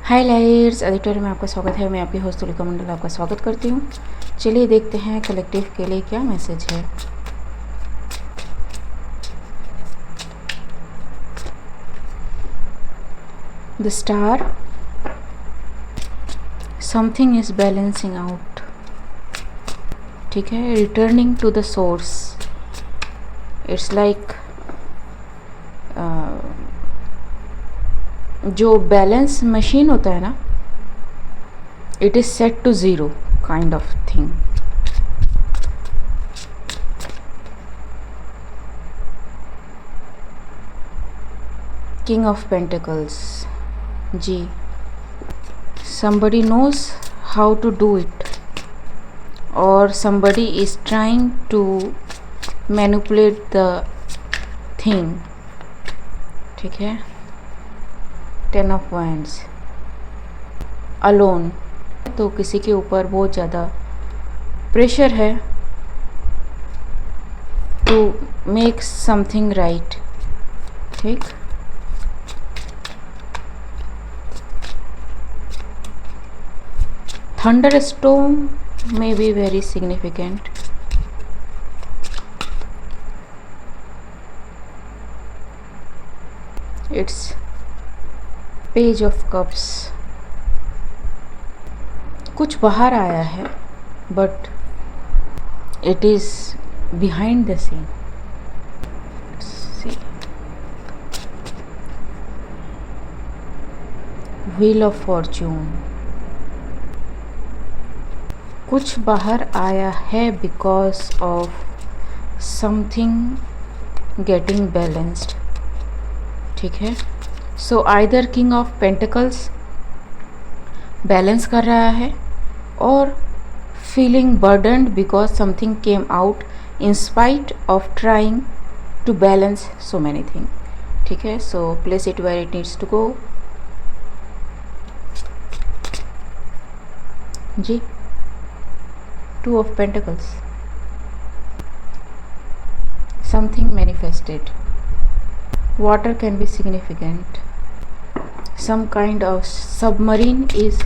हाय lights editor में आपका स्वागत है। मैं आपकी होस्ट तुलिका मंडल आपका स्वागत करती हूँ। चलिए देखते हैं कलेक्टिव के लिए क्या मैसेज है। The star, something is balancing out. ठीक है, returning to the source. It's like जो बैलेंस मशीन होता है ना, it is set to zero kind of thing. King of pentacles जी, somebody knows how to do it or somebody is trying to manipulate the thing। ठीक है, 10 of wands, alone, तो किसी के ऊपर बहुत ज़्यादा प्रेशर है टू मेक समथिंग राइट। ठीक, thunderstorm may be very significant। It's Page of Cups। कुछ बाहर आया है but it is behind the scene. Wheel of fortune, कुछ बाहर आया है because of something getting balanced. ठीक है, so either king of pentacles balance कर रहा है और feeling burdened because something came out in spite of trying to balance so many thing. ठीक है, so place it where it needs to go. जी, 2 of Pentacles, something manifested। Water can be significant, some kind of submarine is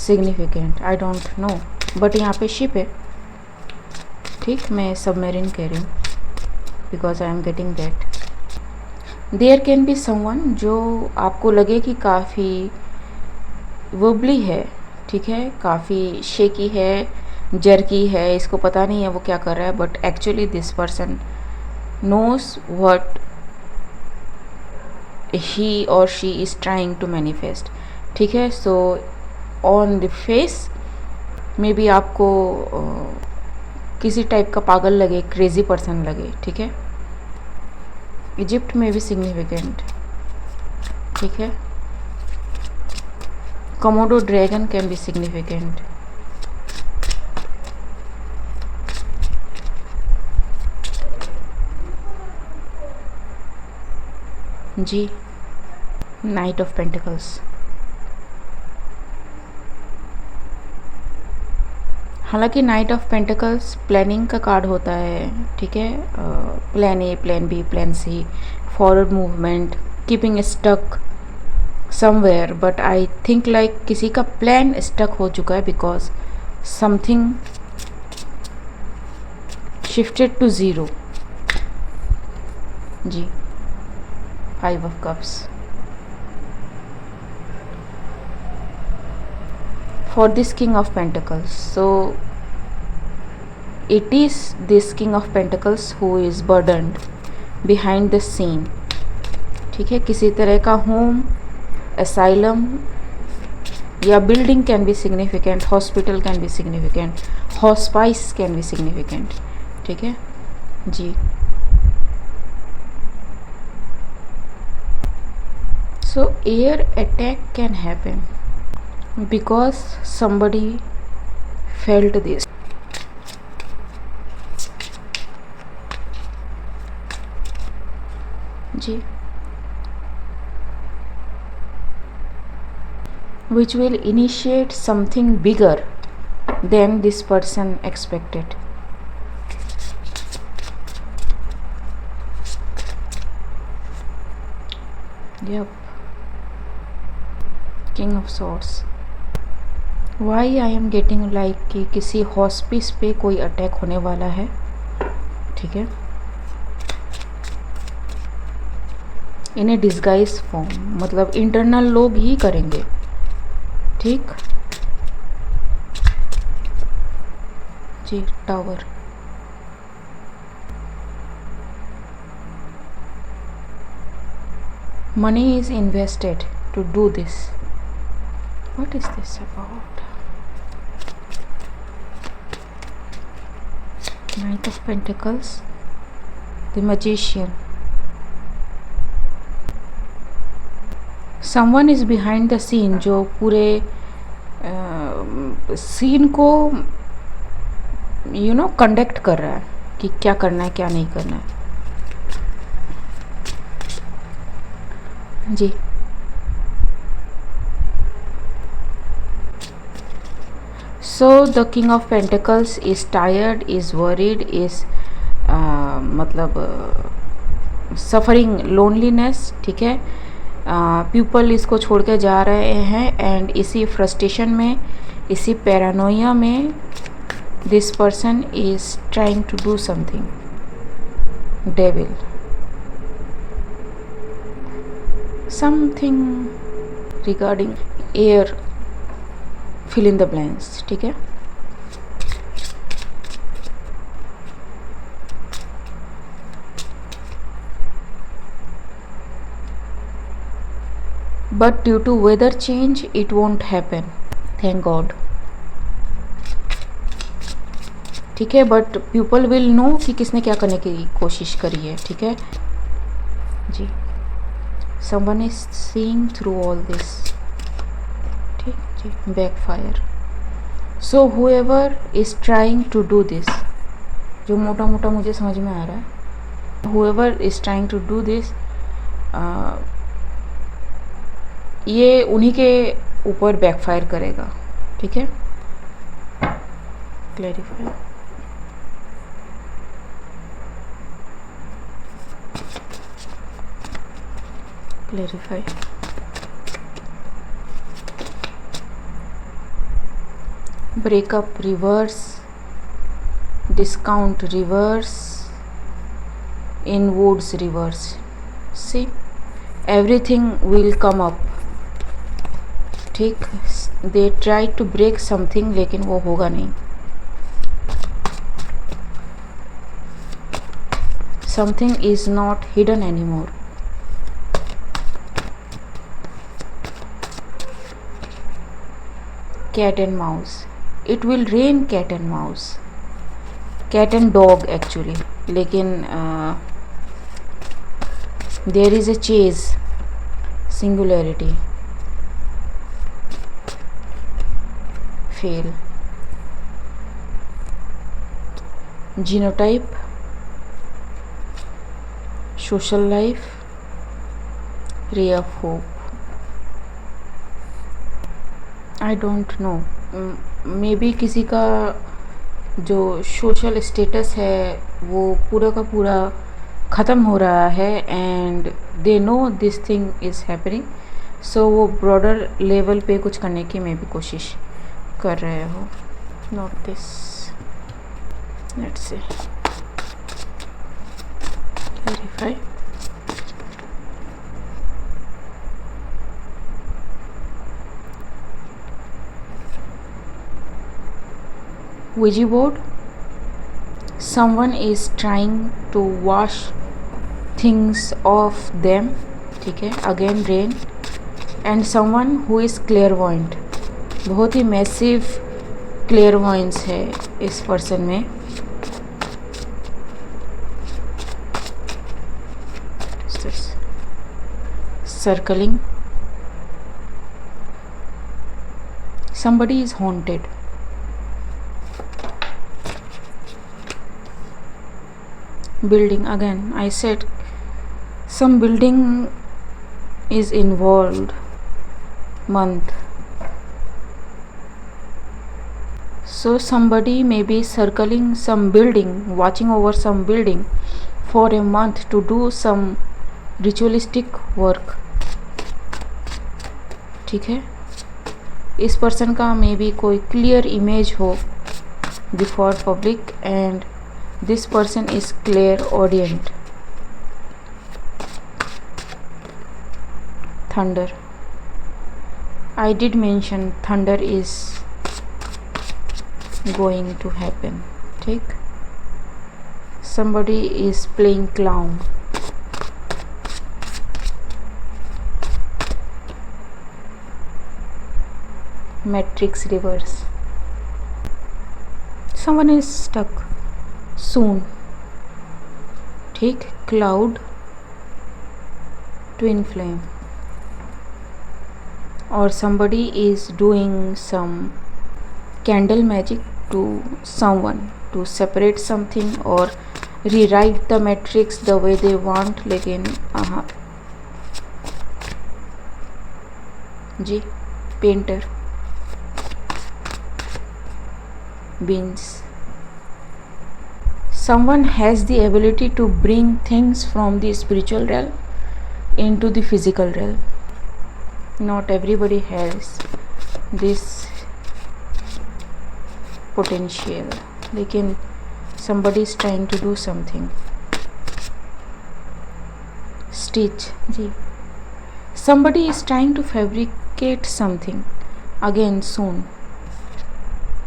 significant, I don't know, but यहाँ पे ship है। ठीक, मैं submarine कह रही हूँ because I am getting that. There can be someone जो आपको लगे कि काफ़ी वबली है। ठीक है, काफ़ी शेकी है, जर्की है, इसको पता नहीं है वो क्या कर रहा है, but actually this person knows what he और she is trying to manifest. ठीक है, so on the face maybe आपको किसी टाइप का पागल लगे, क्रेजी पर्सन लगे। ठीक है, इजिप्ट में भी सिग्निफिकेंट। ठीक है, Komodo dragon can be significant. जी, नाइट ऑफ पेंटिकल्स, हालांकि नाइट ऑफ पेंटिकल्स प्लानिंग का कार्ड होता है। ठीक है, plan A, plan B, plan C, forward movement, keeping stuck somewhere, but I think like किसी का प्लान स्टक हो चुका है because something shifted to zero. जी, 5 of Cups, for this King of Pentacles, so it is this King of Pentacles who is burdened behind the scene। ठीक है, किसी तरह का होम, asylum या building can be significant, hospital can be significant, hospice can be significant. ठीक है जी, so air attack can happen because somebody felt this। जी, which will initiate something bigger than this person expected। Yep, king of swords. Why I am getting like कि किसी hospice पे कोई attack होने वाला है, ठीक है, इन ए डिस्गाइज फॉर्म, मतलब इंटरनल लोग ही करेंगे, ठीक जी। Tower, money is invested to do this. What is this about? Knight of Pentacles, the Magician. Someone is behind the scene, जो पूरे सीन को कंडक्ट कर रहा है कि क्या करना है क्या नहीं करना है जी। So the King of Pentacles is tired, is worried, is मतलब सफरिंग लोनलीनेस, ठीक है। पीपल इसको छोड़ के जा रहे हैं एंड इसी फ्रस्ट्रेशन में, इसी पैरानोइया में this person is trying to do something. Devil, something regarding air, fill in the blanks, ठीक है। But due to weather change it won't happen, thank God, ठीक है। बट पीपल विल नो कि किसने क्या करने की कोशिश करी है, ठीक है जी। Someone is seeing through all this, ठीक जी। Backfire, so whoever is trying to do this, जो मोटा मोटा मुझे समझ में आ रहा है, whoever is trying to do this, ये उन्हीं के ऊपर बैकफायर करेगा, ठीक है। Clarify, clarify, breakup reverse, discount reverse, in woods reverse, see everything will come up, ठीक। They try to break something लेकिन वो होगा नहीं। Something is not hidden anymore. Cat and mouse, it will rain cat and mouse, cat and dog actually, लेकिन there is a chase, singularity, fail. Genotype, social life, ray of hope. I don't know, maybe किसी का जो social status है वो पूरा का पूरा ख़त्म हो रहा है and they know this thing is happening, so वो ब्रॉडर लेवल पे कुछ करने की मैं भी कोशिश कर रहे हो। Not this, let's say clarify. Ouija board, someone is trying to wash things off them, ठीक है। Again rain and someone who is clairvoyant, बहुत ही मैसिव क्लेयरवॉइंस है इस पर्सन में। Circling, somebody is haunted, building, again I said some building is involved, month, so somebody may be circling some building, watching over some building for a month to do some ritualistic work, ठीक है। इस person का maybe कोई clear image हो before public and this person is clairaudient. Thunder. I did mention thunder is going to happen. ठीक. Somebody is playing clown. Matrix reverse. Someone is stuck. Soon. ठीक. Cloud. Twin flame. Or somebody is doing some candle magic to someone to separate something or rewrite the matrix the way they want. लेकिन जी painter. beans. Someone has the ability to bring things from the spiritual realm into the physical realm. Not everybody has this potential, लेकिन somebody is trying to do something. Stitch जी. Somebody is trying to fabricate something again soon.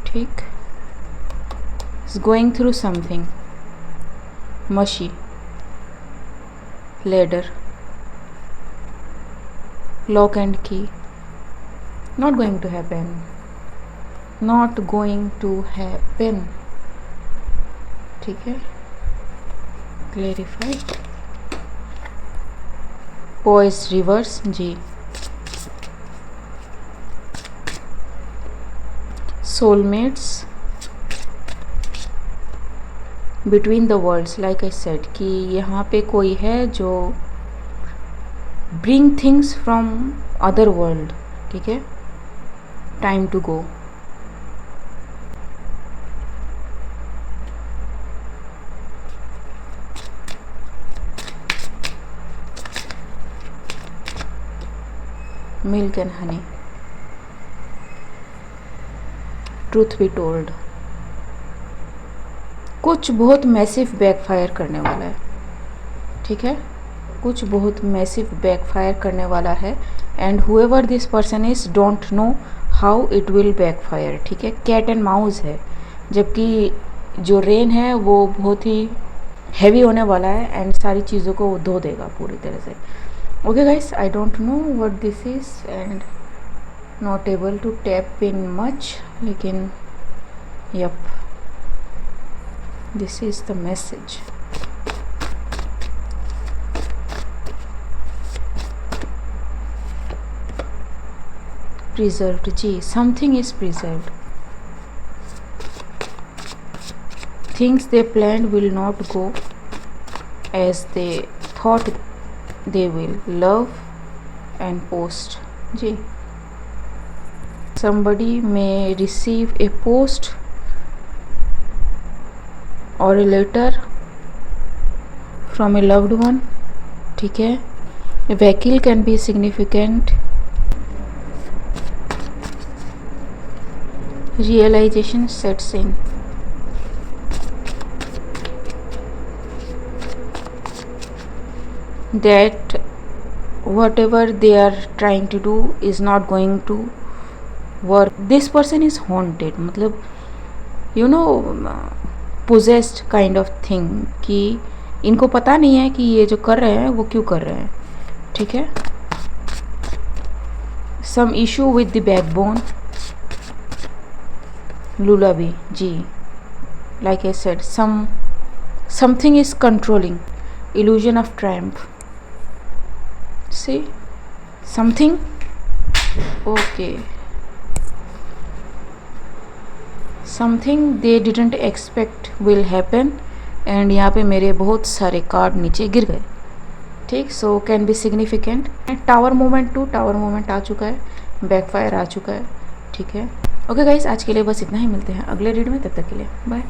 ठीक. Is going through something. Mushy. Ladder. Lock and key. Not going to happen. Not going to happen. ठीक है. Clarify. Poised reverse ji. Soulmates. Between the worlds, like I said कि यहाँ पे कोई है जो bring things from other world. ठीक है. Time to go. Milk and honey. Truth be told. कुछ बहुत मैसिव बैकफायर करने वाला है. ठीक है. कुछ बहुत मैसिव बैकफायर करने वाला है and however this person is don't know how it will backfire. ठीक है. कैट एंड माउस है, जबकि जो रेन है वो बहुत ही हैवी होने वाला है एंड सारी चीज़ों को वो धो देगा पूरी तरह से. Okay guys, I don't know what this is and not able to tap in much, लेकिन yup, this is the message. Preserved जी. Something is preserved. Things they planned will not go as they thought they will. Love and post जी. Somebody may receive a post or a letter from a loved one. ठीक है. A vehicle can be significant. Realization sets in. That whatever they are trying to do is not going to work. This person is haunted, मतलब you know possessed kind of thing, कि इनको पता नहीं है कि ये जो कर रहे हैं वो क्यों कर रहे हैं. ठीक है. Some issue with the backbone. Lullaby ji. Like I said, something is controlling. Illusion of triumph. See, something. Okay. Something they didn't expect will happen. And यहाँ पे मेरे बहुत सारे कार्ड नीचे गिर गए. ठीक. So can be significant. Tower movement 2 tower movement आ चुका है. बैकफायर आ चुका है. ठीक है. ओके गाइस, आज के लिए बस इतना ही. मिलते हैं अगले रीड में. तब तक के लिए बाय.